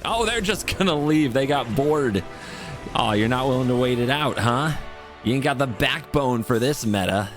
Oh, they're just gonna leave. They got bored. Oh, you're not willing to wait it out, huh? You ain't got the backbone for this meta.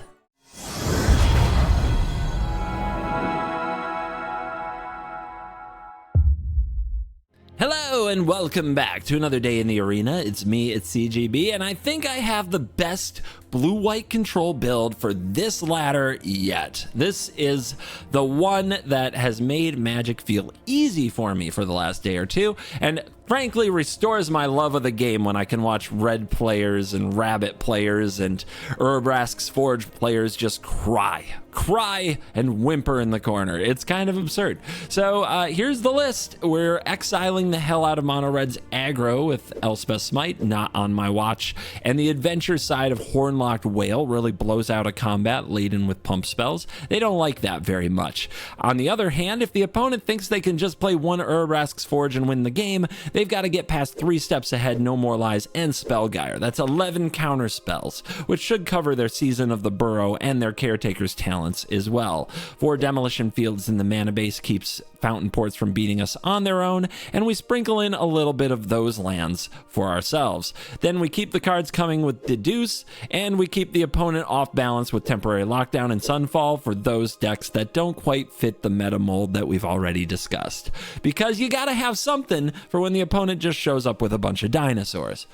Hello and welcome back to another day in the arena. It's me, it's CGB, and I think I have the best blue-white control build for this ladder yet. This is the one that has made Magic feel easy for me for the last day or two, and frankly restores my love of the game when I can watch red players and rabbit players and Urabrask's Forge players just cry and whimper in the corner. It's kind of absurd. So here's the list. We're exiling the hell out of Mono Red's aggro with Elspeth Smite, not on my watch, and the adventure side of Hornlocked Whale really blows out a combat laden with pump spells. They don't like that very much. On the other hand, if the opponent thinks they can just play one Urabrask's Forge and win the game, they've got to get past 3 steps ahead, No More Lies, and Spellgyre. That's 11 counter spells, which should cover their Season of the Burrow and their Caretaker's talents as well. 4 Demolition Fields in the mana base keeps Fountain Ports from beating us on their own, and we sprinkle in a little bit of those lands for ourselves. Then we keep the cards coming with Deduce, and we keep the opponent off balance with Temporary Lockdown and Sunfall for those decks that don't quite fit the meta mold that we've already discussed. Because you gotta have something for when the opponent just shows up with a bunch of dinosaurs.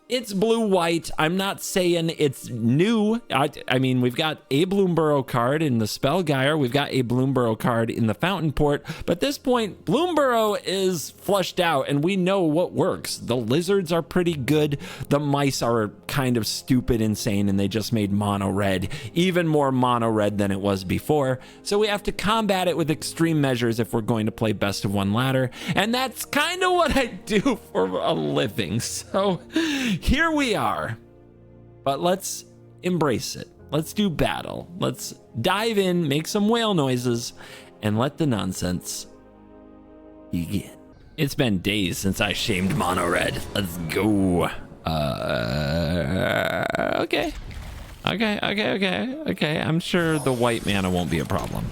It's blue-white. I'm not saying it's new. I mean, we've got a Bloomburrow card in the Spellgyre. We've got a Bloomburrow card in the Fountain Port. But at this point, Bloomburrow is flushed out, and we know what works. The lizards are pretty good. The mice are kind of stupid, insane, and they just made mono red even more mono red than it was before. So we have to combat it with extreme measures if we're going to play best of one ladder. And that's kind of what I do for a living. So here we are, but let's embrace it. Let's do battle. Let's dive in, make some whale noises, and let the nonsense begin. It's been days since I shamed mono red. Let's go. Okay. I'm sure the white mana won't be a problem.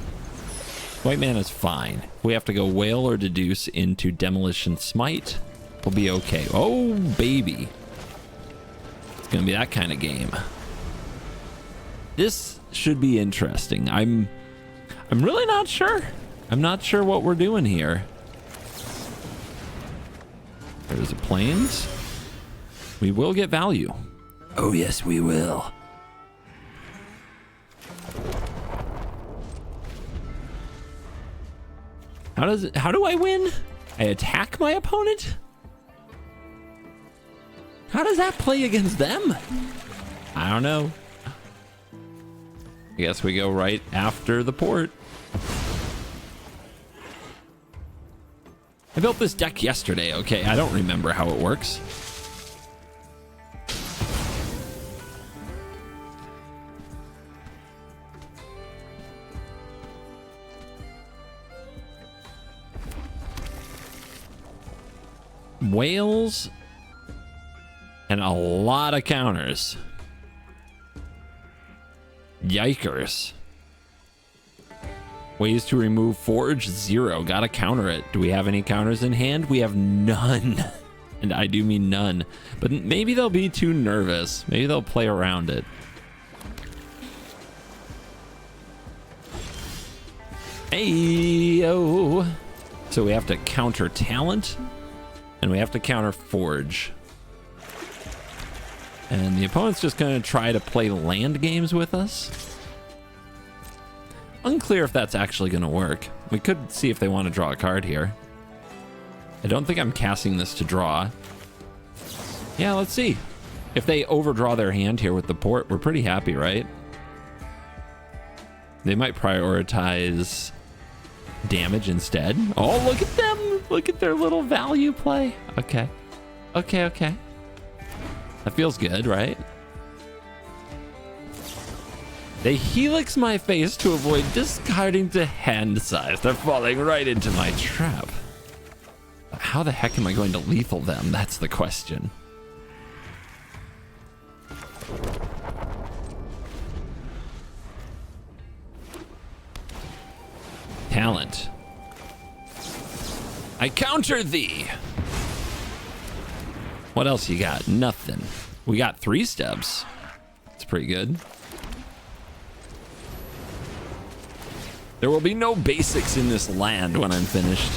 White mana is fine. We have to go whale or deduce into Demolition Smite. We'll be okay. Oh, baby. Gonna be that kind of game. This should be interesting. I'm really not sure. I'm not sure what we're doing here. There's a plains. We will get value. Oh yes, we will. How do I win? I attack my opponent? How does that play against them? I don't know. I guess we go right after the port. I built this deck yesterday, okay? I don't remember how it works. Whales and a lot of counters. Yikers. Ways to remove Forge, 0. Gotta counter it. Do we have any counters in hand? We have none. And I do mean none. But maybe they'll be too nervous. Maybe they'll play around it. Hey-o. So we have to counter Talent. And we have to counter Forge. And the opponent's just going to try to play land games with us. Unclear if that's actually going to work. We could see if they want to draw a card here. I don't think I'm casting this to draw. Yeah, let's see. If they overdraw their hand here with the port, we're pretty happy, right? They might prioritize damage instead. Oh, look at them. Look at their little value play. Okay. That feels good, right? They helix my face to avoid discarding to hand size. They're falling right into my trap. How the heck am I going to lethal them? That's the question. Talent. I counter thee. What else you got? Nothing. We got 3 steps. It's pretty good. There will be no basics in this land when I'm finished.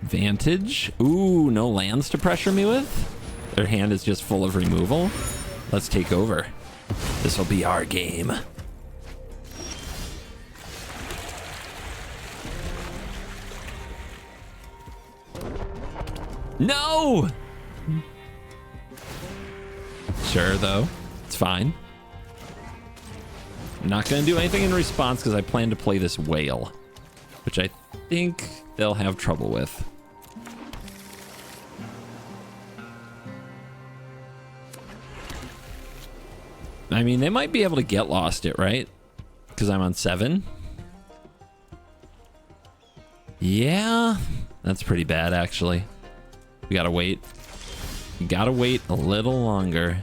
Vantage. Ooh, no lands to pressure me with. Their hand is just full of removal. Let's take over. This will be our game. No! Sure, though. It's fine. I'm not going to do anything in response because I plan to play this whale, which I think they'll have trouble with. I mean, they might be able to get lost it, right? Because I'm on 7. Yeah, that's pretty bad, actually. We gotta wait. We gotta wait a little longer.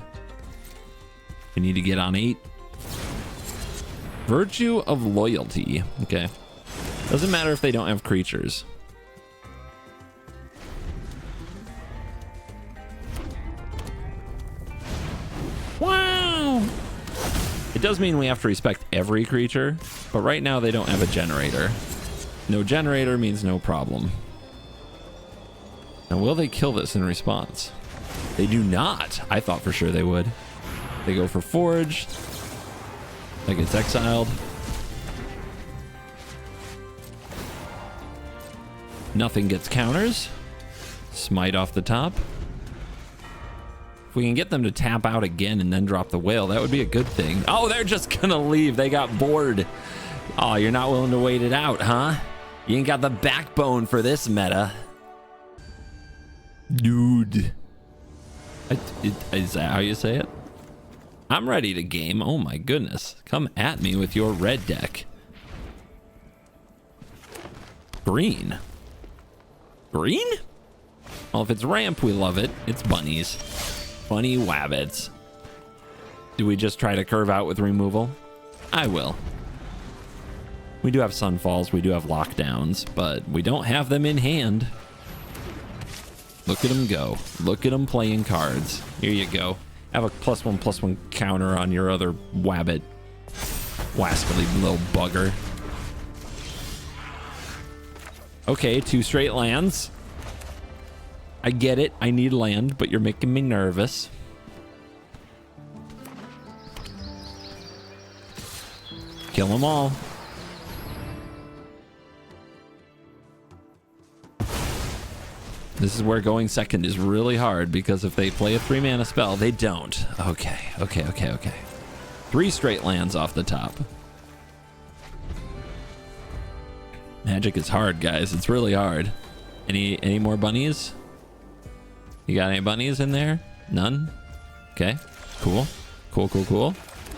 We need to get on 8. Virtue of Loyalty. Okay. Doesn't matter if they don't have creatures. Wow! It does mean we have to respect every creature, but right now they don't have a generator. No generator means no problem. Now, will they kill this in response? They do not. I thought for sure they would. They go for Forge. That gets exiled. Nothing gets counters. Smite off the top. If we can get them to tap out again and then drop the whale, that would be a good thing. Oh, they're just gonna leave. They got bored. Oh, you're not willing to wait it out, huh? You ain't got the backbone for this meta. Dude. Is that how you say it? I'm ready to game. Oh my goodness. Come at me with your red deck. Green. Green? Well, if it's ramp, we love it. It's bunnies. Bunny wabbits. Do we just try to curve out with removal? I will. We do have sunfalls. We do have lockdowns, but we don't have them in hand. Look at him go. Look at him playing cards. Here you go. Have a +1/+1 counter on your other wabbit. Wascally little bugger. Okay, 2 straight lands. I get it. I need land, but you're making me nervous. Kill them all. This is where going second is really hard, because if they play a 3-mana spell, they don't. Okay. 3 straight lands off the top. Magic is hard, guys. It's really hard. Any more bunnies? You got any bunnies in there? None? Okay. Cool.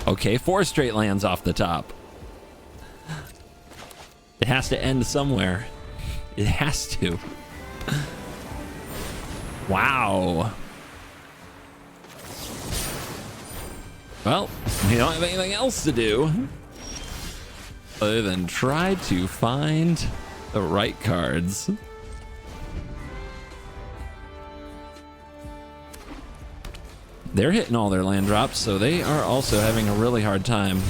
Okay, 4 straight lands off the top. It has to end somewhere. It has to. Wow. Well, we don't have anything else to do other than try to find the right cards. They're hitting all their land drops, so they are also having a really hard time.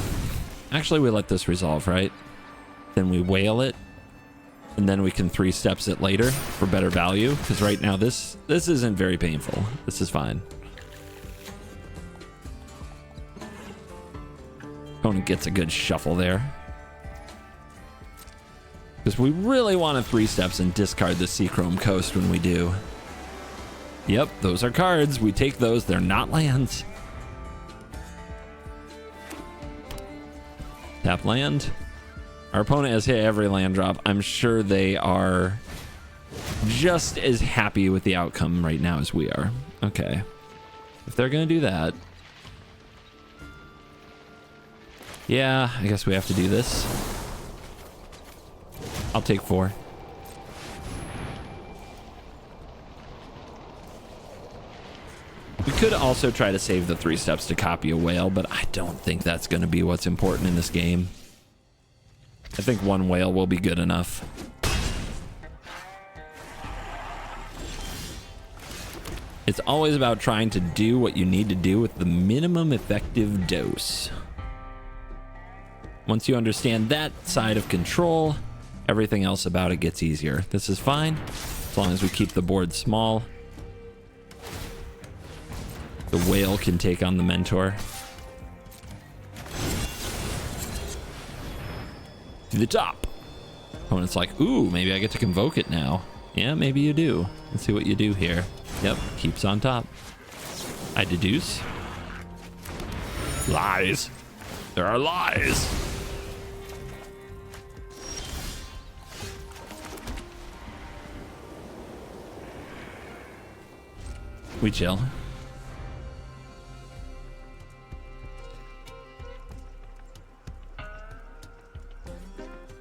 Actually, we let this resolve, right? Then we whale it, and then we can 3 steps it later for better value, because right now this isn't very painful. This is fine. Opponent gets a good shuffle there, because we really want to 3 steps and discard the Seachrome Coast when we do. Yep, those are cards. We take those. They're not lands. Tap land. Our opponent has hit every land drop. I'm sure they are just as happy with the outcome right now as we are. Okay. If they're going to do that. Yeah, I guess we have to do this. I'll take 4. We could also try to save the 3 steps to copy a whale, but I don't think that's going to be what's important in this game. I think 1 whale will be good enough. It's always about trying to do what you need to do with the minimum effective dose. Once you understand that side of control, everything else about it gets easier. This is fine, as long as we keep the board small. The whale can take on the mentor. To the top. Opponent's like, ooh, maybe I get to convoke it now. Yeah, maybe you do. Let's see what you do here. Yep, keeps on top. I deduce. Lies. There are lies. We chill.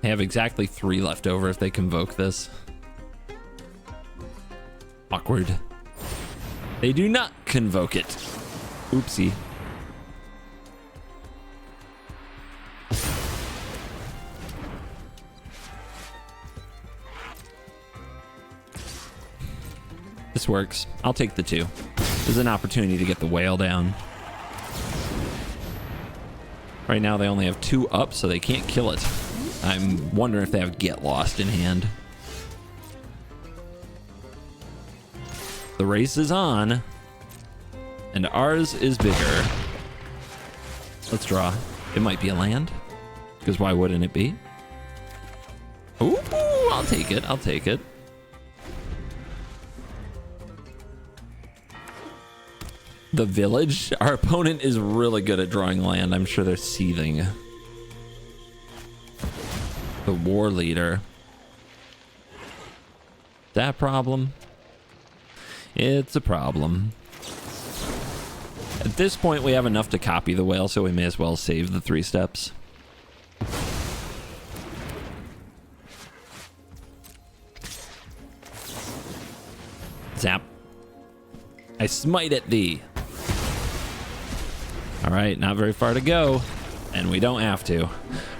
They have exactly 3 left over if they convoke this. Awkward. They do not convoke it. Oopsie. This works. I'll take the 2. There's an opportunity to get the whale down. Right now they only have 2 up, so they can't kill it. I'm wondering if they have Get Lost in hand. The race is on, and ours is bigger. Let's draw. It might be a land, because why wouldn't it be? Ooh, I'll take it. I'll take it. The village. Our opponent is really good at drawing land. I'm sure they're seething. The war leader. That problem? It's a problem. At this point, we have enough to copy the whale, so we may as well save the 3 steps. Zap. I smite at thee. All right, not very far to go, and we don't have to.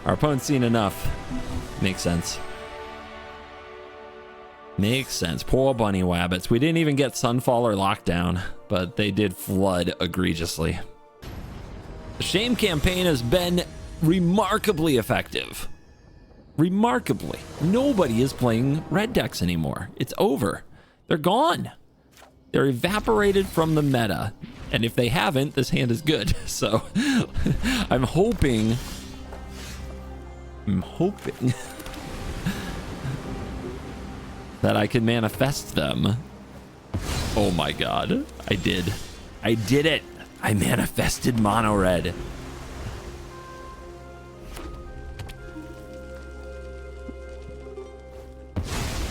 Our opponent's seen enough. Makes sense. Makes sense. Poor bunny wabbits. We didn't even get Sunfall or Lockdown, but they did flood egregiously. The Shame campaign has been remarkably effective. Remarkably. Nobody is playing red decks anymore. It's over. They're gone. They're evaporated from the meta. And if they haven't, this hand is good. So I'm hoping that I can manifest them. Oh my god. I did. I did it. I manifested mono red.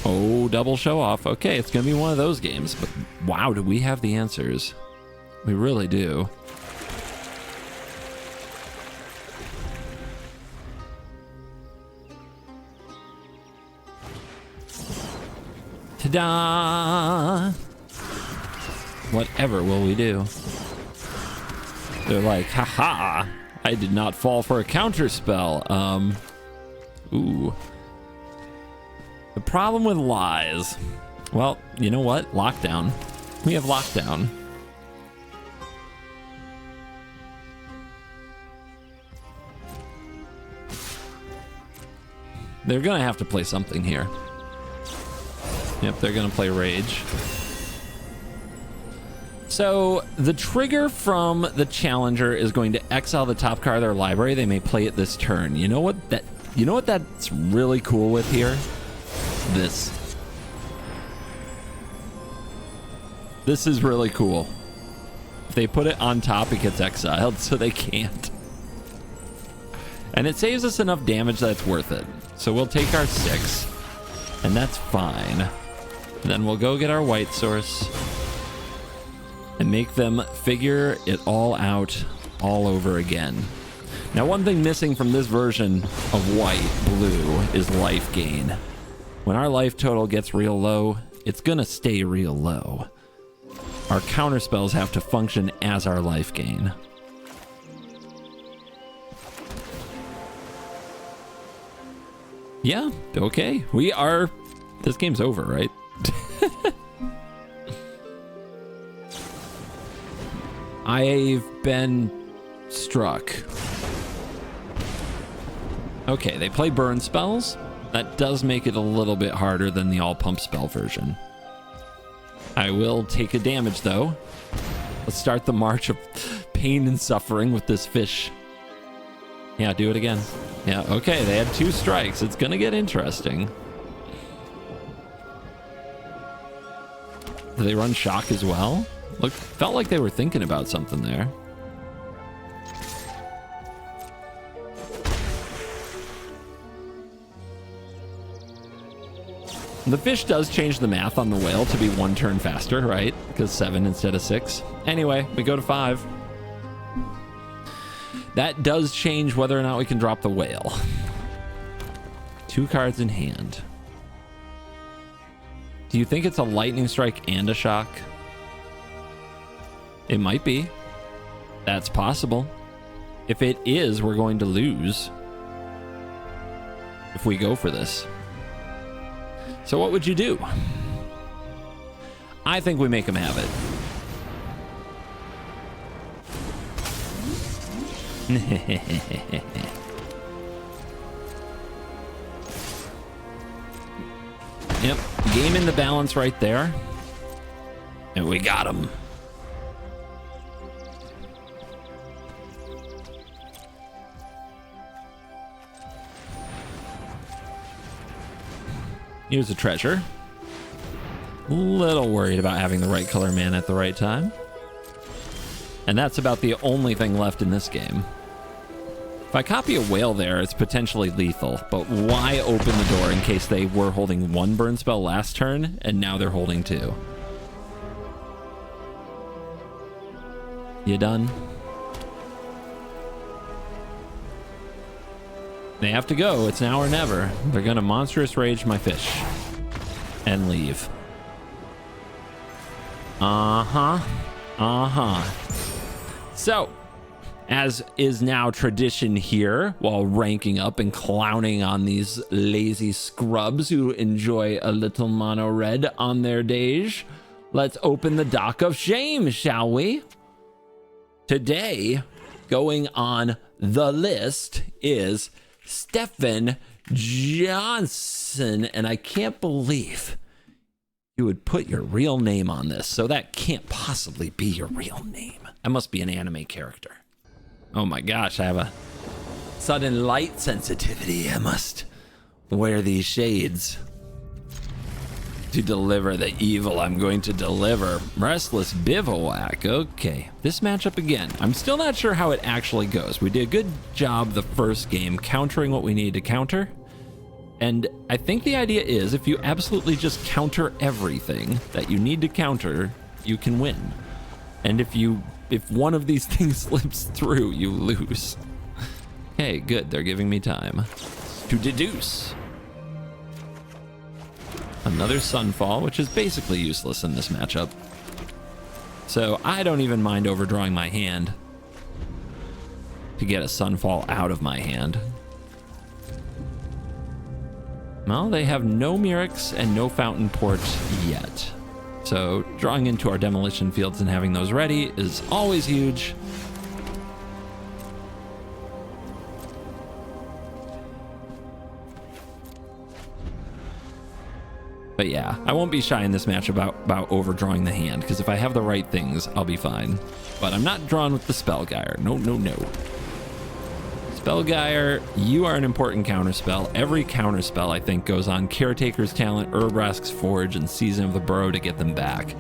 Oh, double show off. Okay, it's gonna be one of those games. But wow, do we have the answers? We really do. Ta-da! Whatever will we do? They're like, haha, I did not fall for a counter spell. Ooh. The problem with lies. Well, you know what? Lockdown. We have Lockdown. They're gonna have to play something here. Yep, they're gonna play Rage. So the trigger from the challenger is going to exile the top card of their library. They may play it this turn. You know what that's really cool with here? This is really cool. If they put it on top, it gets exiled, so they can't. And it saves us enough damage that it's worth it. So we'll take our 6, and that's fine. Then we'll go get our white source and make them figure it all out all over again. Now, one thing missing from this version of white-blue is life gain. When our life total gets real low, it's gonna stay real low. our counter spells have to function as our life gain. Yeah, okay. We are... This game's over, right? I've been struck. Okay, they play burn spells. That does make it a little bit harder than the all pump spell version. I will take a damage though. Let's start the march of pain and suffering with this fish. Yeah, do it again. Yeah, okay, they had 2 strikes. It's gonna get interesting. Do they run shock as well? Look, felt like they were thinking about something there. The fish does change the math on the whale to be 1 turn faster, right? Because 7 instead of 6. Anyway, we go to 5. That does change whether or not we can drop the whale. 2 cards in hand. Do you think it's a lightning strike and a shock? It might be. That's possible. If it is, we're going to lose. If we go for this. So what would you do? I think we make him have it. Yep, game in the balance right there. And we got him. Here's a treasure. A little worried about having the right color mana at the right time. And that's about the only thing left in this game. If I copy a whale there, it's potentially lethal, but why open the door in case they were holding 1 burn spell last turn and now they're holding 2? You done? They have to go. It's now or never. They're gonna monstrous rage my fish and leave. So, as is now tradition here, while ranking up and clowning on these lazy scrubs who enjoy a little mono red on their days, let's open the dock of shame, shall we? Today, going on the list is Stephen Johnson, and I can't believe you would put your real name on this, so that can't possibly be your real name. That must be an anime character. Oh my gosh, I have a sudden light sensitivity. I must wear these shades to deliver the evil I'm going to deliver. Restless Bivouac. Okay, this matchup again. I'm still not sure how it actually goes. We did a good job the first game countering what we need to counter. And I think the idea is if you absolutely just counter everything that you need to counter, you can win. And if one of these things slips through, you lose. Okay, good. They're giving me time to deduce. Another Sunfall, which is basically useless in this matchup. So I don't even mind overdrawing my hand to get a Sunfall out of my hand. Well, they have no Myrics and no Fountain Port yet. So drawing into our demolition fields and having those ready is always huge. But yeah, I won't be shy in this match about overdrawing the hand, because if I have the right things, I'll be fine. But I'm not drawn with the Spellgyre. No, no, no. Spellgyre, you are an important counterspell. Every counterspell, I think, goes on Caretaker's Talent, Urbrask's Forge, and Season of the Burrow to get them back.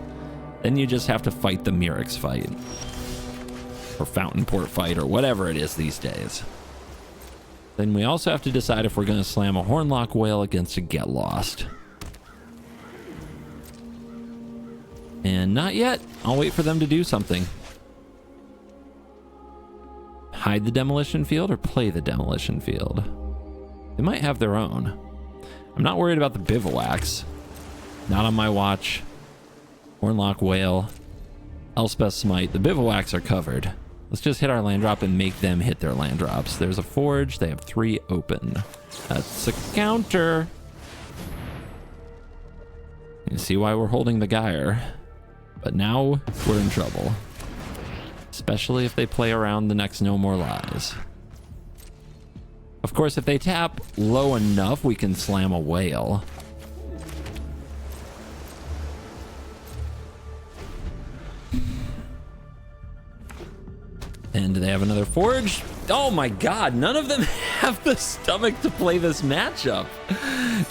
Then you just have to fight the Myrics fight. Or Fountain Port fight, or whatever it is these days. Then we also have to decide if we're going to slam a Hornlock Whale against a Get Lost. And not yet. I'll wait for them to do something. Hide the demolition field or play the demolition field? They might have their own. I'm not worried about the bivouacs. Not on my watch. Hornlock Whale. Elspeth Smite. The Bivouacs are covered. Let's just hit our land drop and make them hit their land drops. There's a Forge. They have 3 open. That's a counter. You see why we're holding the Gyre. But now we're in trouble. Especially if they play around the next No More Lies. Of course, if they tap low enough, we can slam a Whale. And do they have another Forge? Oh my god, none of them have the stomach to play this matchup.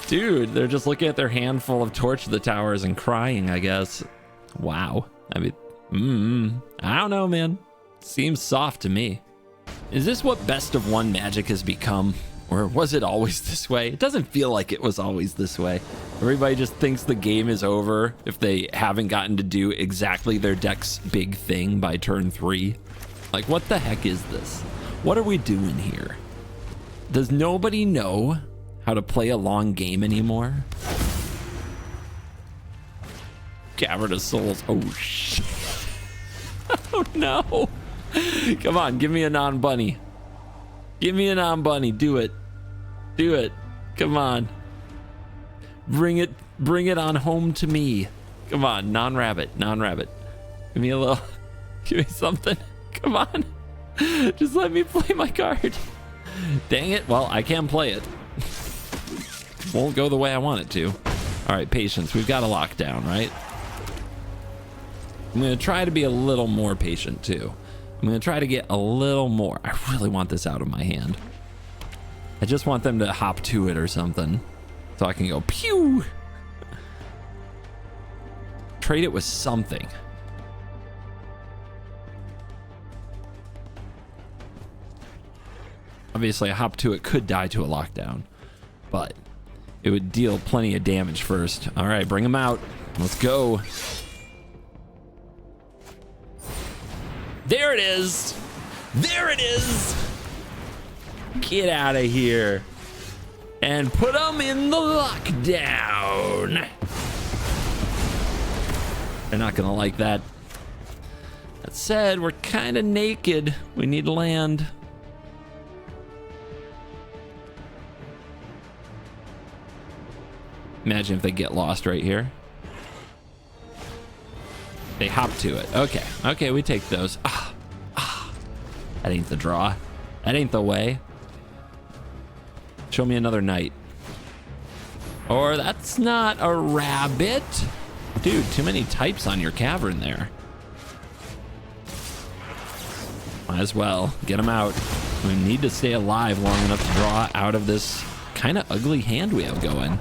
Dude, they're just looking at their handful of Torch the Towers and crying, I guess. Wow. I mean, I don't know, man. Seems soft to me. Is this what best of one Magic has become? Or was it always this way? It doesn't feel like it was always this way. Everybody just thinks the game is over if they haven't gotten to do exactly their deck's big thing by turn 3. Like, what the heck is this? What are we doing here? Does nobody know how to play a long game anymore? Cavern of Souls. Oh, shit. Oh, no. Come on, give me a non-bunny. Give me a non-bunny. Do it. Do it. Come on. Bring it on home to me. Come on, non-rabbit. Give me a little, give me something. Come on. Just let me play my card. Dang it. Well, I can play it. Won't go the way I want it to. All right, patience. We've got a lockdown, right? I'm going to try to be a little more patient, too. I'm going to try to get a little more. I really want this out of my hand. I just want them to hop to it or something. So I can go, pew! Trade it with something. Obviously, a hop to it could die to a lockdown. But it would deal plenty of damage first. All right, bring them out. Let's go. There it is. There it is. Get out of here. And put them in the lockdown. They're not going to like that. That said, we're kind of naked. We need land. Imagine if they get lost right here. They hop to it. Okay. Okay, we take those. That ain't the draw. That ain't the way. Show me another knight. Or that's not a rabbit. Dude, too many types on your cavern there. Might as well. Get them out. We need to stay alive long enough to draw out of this kind of ugly hand we have going.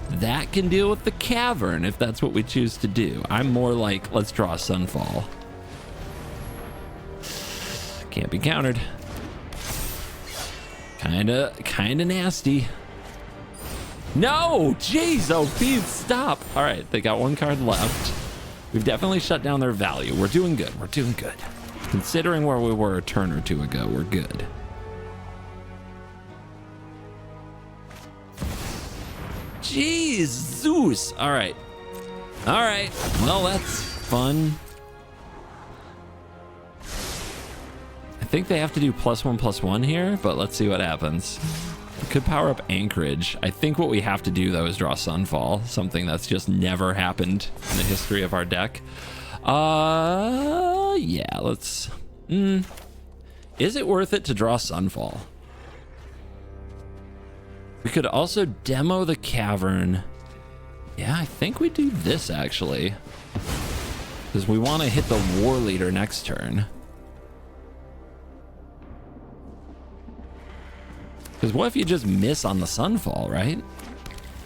That can deal with the cavern if that's what we choose to do. I'm more like, let's draw a Sunfall. Can't be countered. Kinda nasty. No! Jeez, oh, please stop. All right, they got one card left. We've definitely shut down their value. We're doing good. We're doing good. Considering where we were a turn or two ago, we're good. Jeez, Zeus. All right. All right. Well, that's fun. I think they have to do +1/+1 here, but let's see what happens. We could power up Anchorage. I think what we have to do, though, is draw Sunfall, something that's just never happened in the history of our deck. Yeah, let's... Is it worth it to draw Sunfall? We could also demo the cavern. Yeah, I think we do this, actually. Because we want to hit the War Leader next turn. Because what if you just miss on the Sunfall, right?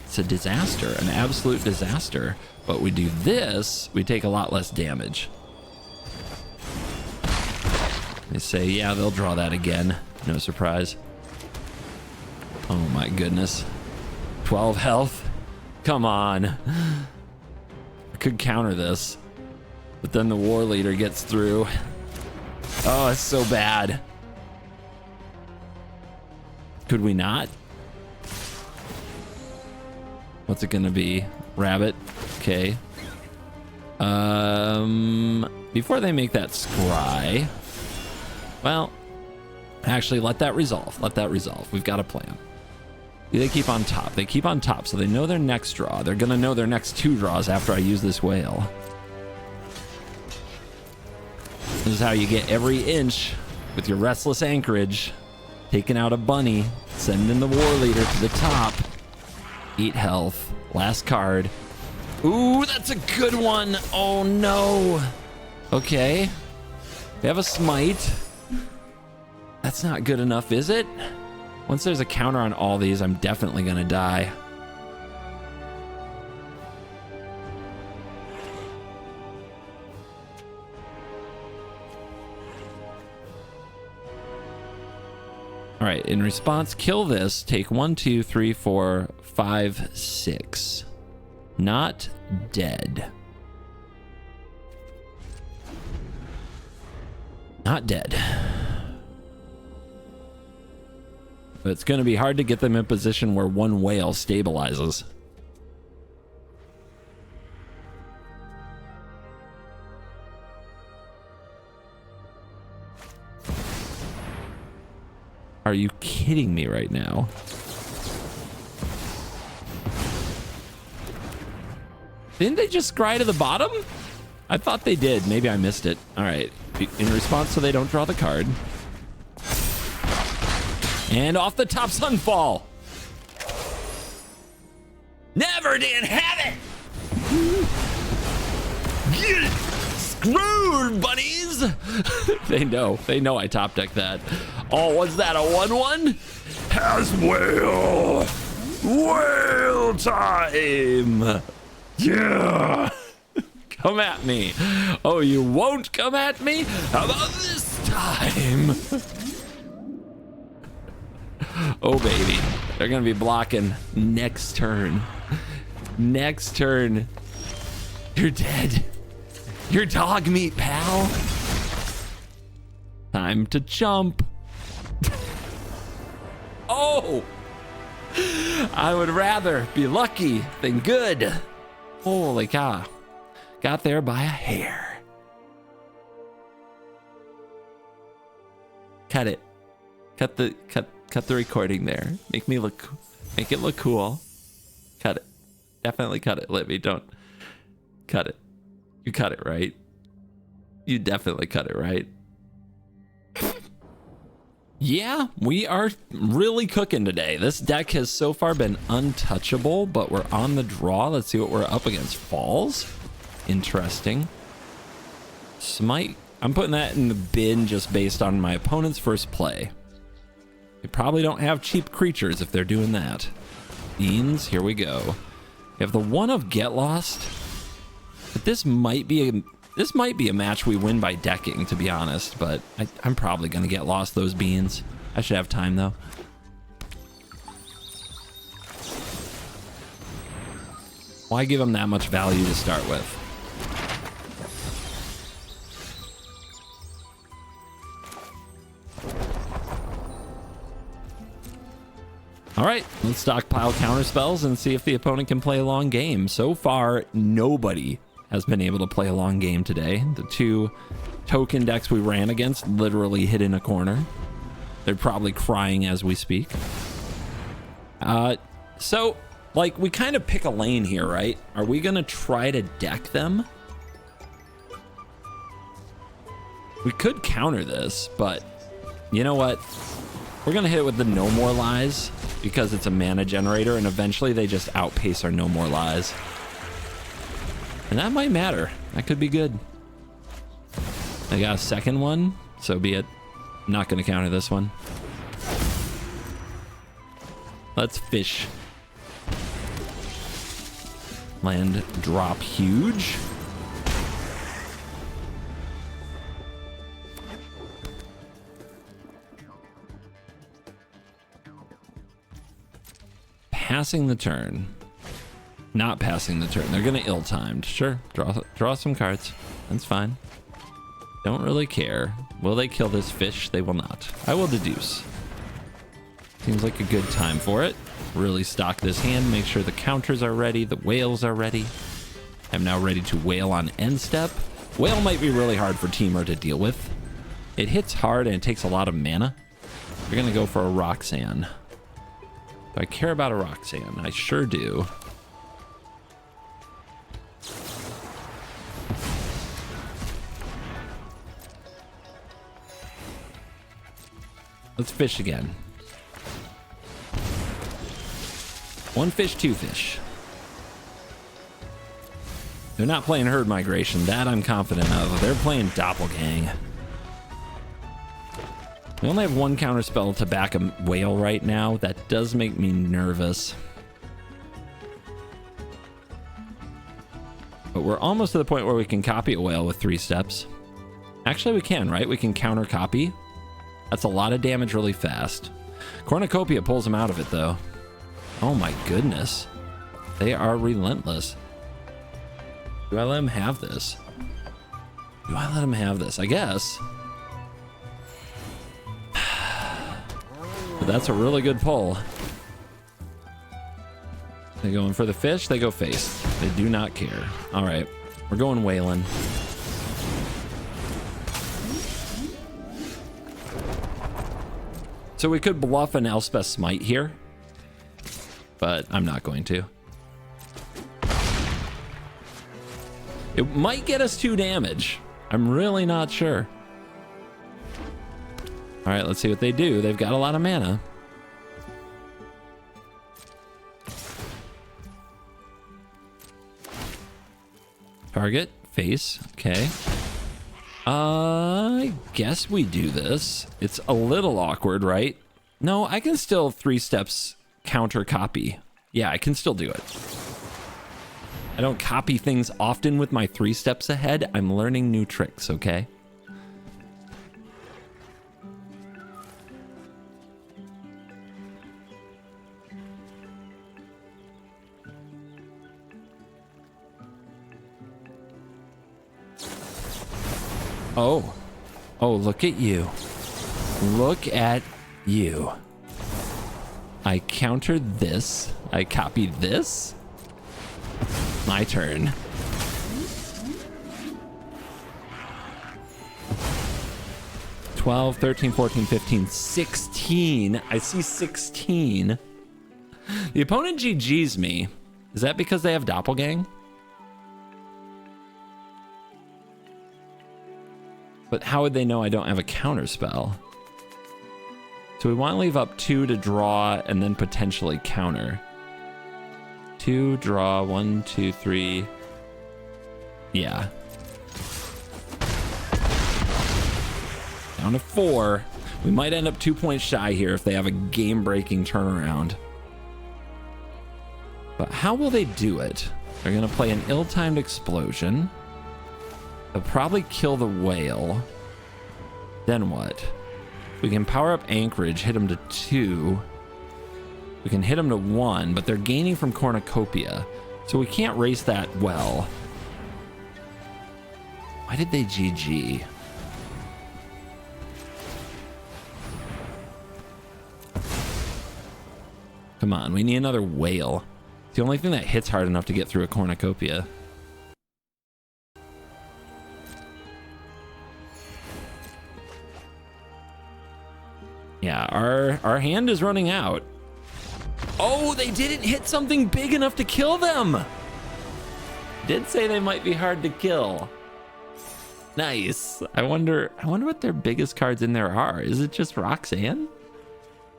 It's a disaster, an absolute disaster. But we do this, we take a lot less damage. They say, yeah, they'll draw that again. No surprise. Oh my goodness. 12 health? Come on. I could counter this. But then the War Leader gets through. Oh, it's so bad. Could we not? What's it gonna be? Rabbit? Okay. before they make that scry, well, actually, let that resolve. Let that resolve. We've got a plan. They keep on top. They keep on top, so they know their next draw. They're going to know their next 2 draws after I use this whale. This is how you get every inch with your restless anchorage. Taking out a bunny, sending the war leader to the top. 8 health. Last card. Ooh, that's a good one. Oh, no. Okay. We have a smite. That's not good enough, is it? Once there's a counter on all these, I'm definitely going to die. All right, in response, kill this. Take 1, 2, 3, 4, 5, 6. Not dead. Not dead. But it's going to be hard to get them in position where 1 whale stabilizes. Are you kidding me right now? Didn't they just scry to the bottom? I thought they did. Maybe I missed it. All right. In response, so they don't draw the card. And off the top, Sunfall. Never did have it. Get it. Screwed, buddies. They know I top deck that. Oh, was that a 1/1? Has whale. Whale time. Yeah. Come at me. Oh, you won't come at me? How about this time? Oh, baby. They're going to be blocking next turn. Next turn. You're dead. You're dog meat, pal. Time to jump. Oh! I would rather be lucky than good. Holy cow. Got there by a hair. Cut it. Cut the recording there. Make it look cool. Cut it. Definitely cut it, Libby. Don't cut it. You cut it, right? You definitely cut it, right? Yeah, we are really cooking today. This deck has so far been untouchable, but we're on the draw. Let's see what we're up against. Falls. Interesting. Smite. I'm putting that in the bin just based on my opponent's first play. They probably don't have cheap creatures if they're doing that. Beans, here we go. We have the 1 of Get Lost. But this might be a match we win by decking, to be honest, but I'm probably going to get lost those beans. I should have time, though. Why give them that much value to start with? All right, let's stockpile counter spells and see if the opponent can play a long game. So far, nobody has been able to play a long game today. The 2 token decks we ran against literally hid in a corner. They're probably crying as we speak. So, like, we kind of pick a lane here, right? Are we going to try to deck them? We could counter this, but you know what? We're going to hit it with the No More Lies because it's a mana generator, and eventually they just outpace our No More Lies. And that might matter. That could be good. I got a second one, so be it. I'm not going to counter this one. Let's fish. Land drop huge. Passing the turn. Not passing the turn. They're gonna ill-timed. Sure, draw some cards. That's fine. Don't really care. Will they kill this fish? They will not. I will deduce. Seems like a good time for it. Really stock this hand. Make sure the counters are ready. The whales are ready. I'm now ready to whale on end step. Whale might be really hard for Teamer to deal with. It hits hard and it takes a lot of mana. We're gonna go for a Roxanne. Do I care about a Roxanne? I sure do. Let's fish again. One fish, two fish. They're not playing herd migration. That I'm confident of. They're playing doppelgang. We only have one counter spell to back a whale right now. That does make me nervous. But we're almost to the point where we can copy a whale with 3 steps. Actually, we can, right? We can counter copy. That's a lot of damage really fast. Cornucopia pulls him out of it, though. Oh my goodness. They are relentless. Do I let him have this? Do I let him have this? I guess. But that's a really good pull. They going for the fish, they go face. They do not care. All right, we're going whaling. So we could bluff an Elspeth Smite here, but I'm not going to. It might get us 2 damage. I'm really not sure. All right, let's see what they do. They've got a lot of mana. Target, face, okay. I guess we do this. It's a little awkward, right? No, I can still 3 steps counter copy. Yeah, I can still do it. I don't copy things often with my 3 steps ahead. I'm learning new tricks, okay? Oh. Oh, look at you. Look at you. I countered this. I copied this. My turn. $12, $13, $14, $15, $16. I see 16. The opponent GG's me. Is that because they have Doppelgang? But how would they know I don't have a counter spell? So we want to leave up 2 to draw and then potentially counter. 2, draw, 1, 2, 3. Yeah. Down to 4. We might end up 2 points shy here if they have a game-breaking turnaround. But how will they do it? They're going to play an ill-timed explosion. They'll probably kill the whale. Then what? We can power up Anchorage, hit them to 2. We can hit them to 1, but they're gaining from Cornucopia. So we can't race that well. Why did they GG? Come on, we need another whale. It's the only thing that hits hard enough to get through a Cornucopia. Yeah, our hand is running out. Oh, they didn't hit something big enough to kill them. Did say they might be hard to kill. Nice. I wonder what their biggest cards in there are. Is it just Roxanne?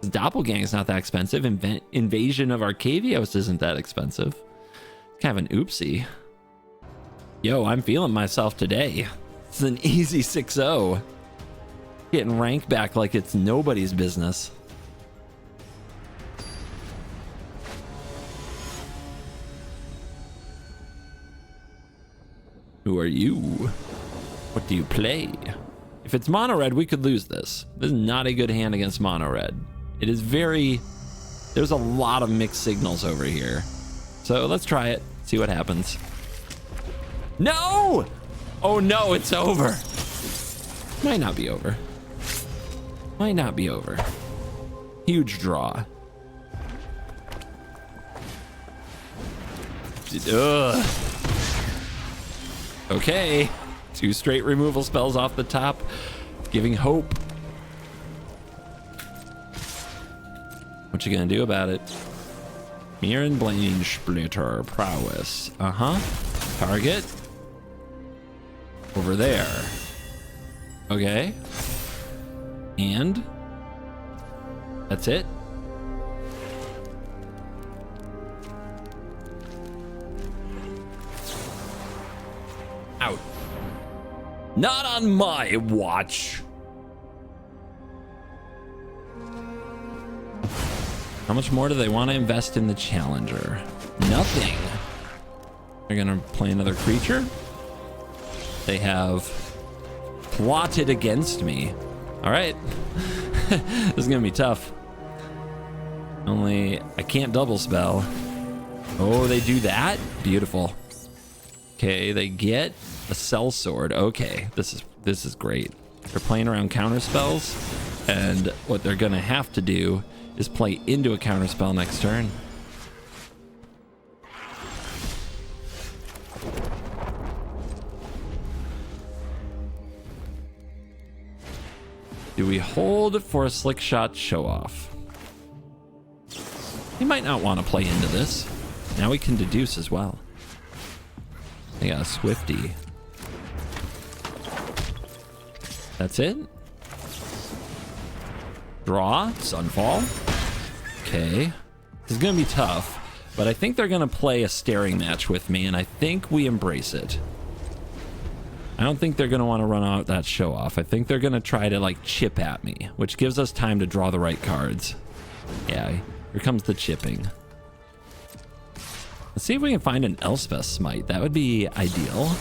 Doppelgang's not that expensive. Invasion of Arcavios isn't that expensive. Kind of an oopsie. Yo, I'm feeling myself today. It's an easy 6-0. Getting rank back like it's nobody's business. Who are you? What do you play? If it's mono red, we could lose this. This is not a good hand against mono red. It is very... There's a lot of mixed signals over here. So let's try it. See what happens. No! Oh no, it's over. Might not be over. Might not be over. Huge draw. Ugh. Okay. 2 straight removal spells off the top, giving hope. What you gonna do about it? Mirror and Blade Splitter prowess. Target over there. Okay. And that's it. Out. Not on my watch. How much more do they want to invest in the challenger? Nothing. They're gonna play another creature. They have plotted against me. All right. This is gonna be tough. Only I can't double spell. Oh, they do that? Beautiful. Okay, they get a cell sword. Okay, this is great. They're playing around counter spells, and what they're gonna have to do is play into a counter spell next turn. Do we hold for a slick shot show off? He might not want to play into this. Now we can deduce as well. They got a Swifty. That's it. Draw, Sunfall. Okay. This is going to be tough, but I think they're going to play a staring match with me, and I think we embrace it. I don't think they're going to want to run out that show off. I think they're going to try to like chip at me, which gives us time to draw the right cards. Yeah, here comes the chipping. Let's see if we can find an Elspeth Smite. That would be ideal.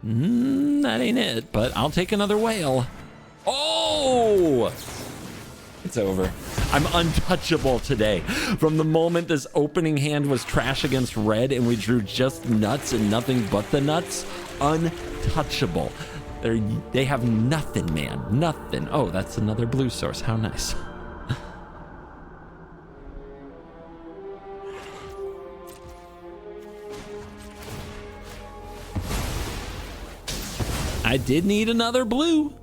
That ain't it, but I'll take another whale. Oh! It's over. I'm untouchable today. From the moment this opening hand was trash against red and we drew just nuts and nothing but the nuts, untouchable. They have nothing, man. Nothing. Oh, that's another blue source. How nice. I did need another blue.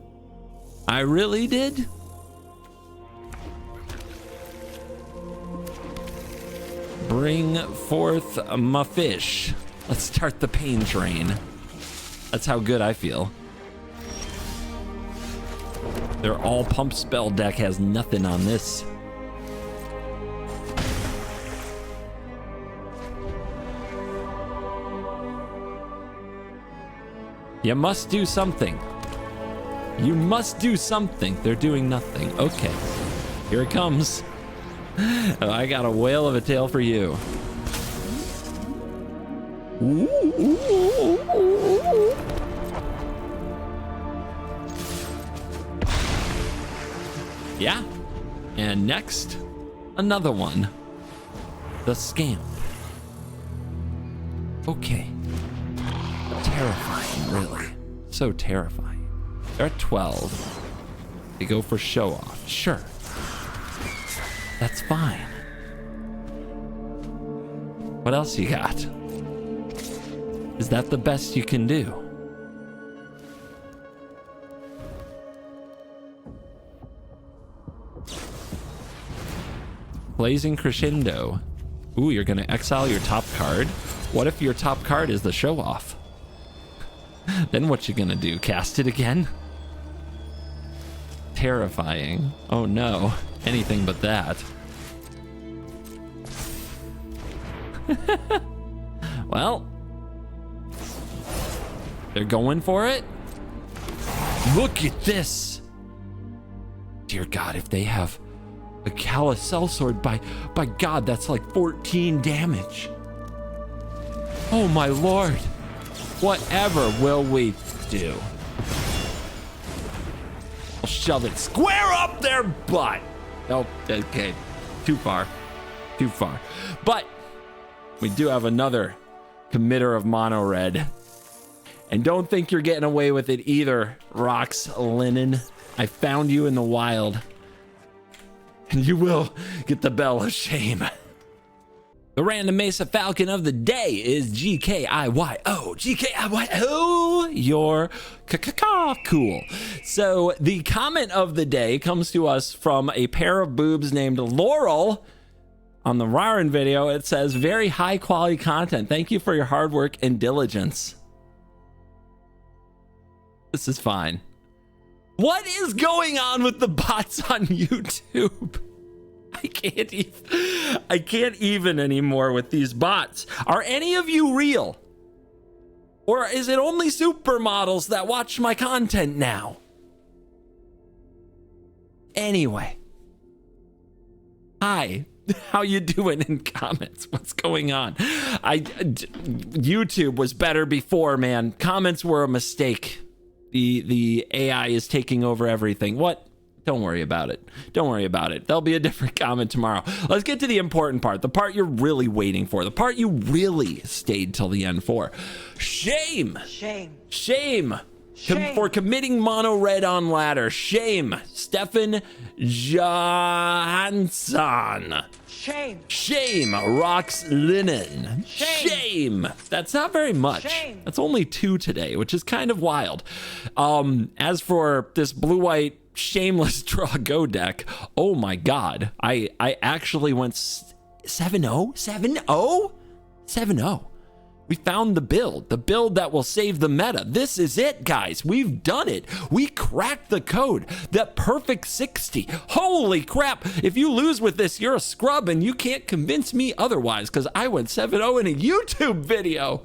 I really did. Bring forth my fish. Let's start the pain train. That's how good I feel. Their all pump spell deck has nothing on this. You must do something. You must do something. They're doing nothing. Okay. Here it comes. Oh, I got a whale of a tale for you. Yeah. And next, another one. The Scamp. Okay. Terrifying, really. So terrifying. They're at 12. They go for show off. Sure. That's fine. What else you got? Is that the best you can do? Blazing Crescendo. Ooh, you're gonna exile your top card. What if your top card is the show off? Then what you gonna do? Cast it again? Terrifying. Oh no. Anything but that. Well, they're going for it. Look at this. Dear God, if they have a Callous Sellsword, by God, that's like 14 damage. Oh my Lord. Whatever will we do? I'll shove it square up their butt. Nope, okay, too far, too far. But we do have another committer of mono red. And don't think you're getting away with it either, Rocks Linen. I found you in the wild. And you will get the bell of shame. The random Mesa Falcon of the day is GKIYO. GKIYO, you're cool. So the comment of the day comes to us from a pair of boobs named Laurel. On the Raren video, it says, very high quality content. Thank you for your hard work and diligence. This is fine. What is going on with the bots on YouTube? I can't even anymore with these bots. Are any of you real? Or is it only supermodels that watch my content now? Anyway. Hi. How you doing in comments? What's going on? YouTube was better before, man. Comments were a mistake. The AI is taking over everything. What? Don't worry about it. Don't worry about it. There'll be a different comment tomorrow. Let's get to the important part. The part you're really waiting for. The part you really stayed till the end for. Shame. Shame. Shame. Shame. For committing mono red on ladder. Shame. Stefan Johansson. Shame. Shame. Rocks Linen. Shame. Shame. That's not very much. Shame. That's only 2 today, which is kind of wild. As for this blue-white shameless draw go deck, oh my god, I actually went 7-0. 7-0. We found the build that will save the meta. This is it, guys. We've done it. We cracked the code. That perfect 60. Holy crap. If you lose with this, you're a scrub and you can't convince me otherwise, because I went 7-0 in a YouTube video.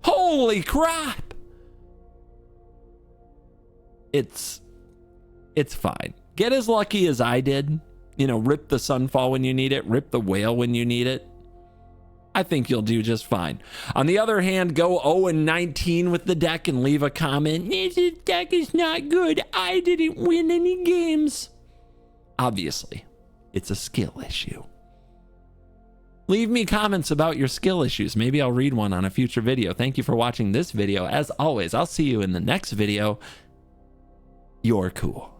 Holy crap. It's fine. Get as lucky as I did. You know, rip the sunfall when you need it. Rip the whale when you need it. I think you'll do just fine. On the other hand, go 0-19 with the deck and leave a comment. This deck is not good. I didn't win any games. Obviously, it's a skill issue. Leave me comments about your skill issues. Maybe I'll read one on a future video. Thank you for watching this video. As always, I'll see you in the next video. You're cool.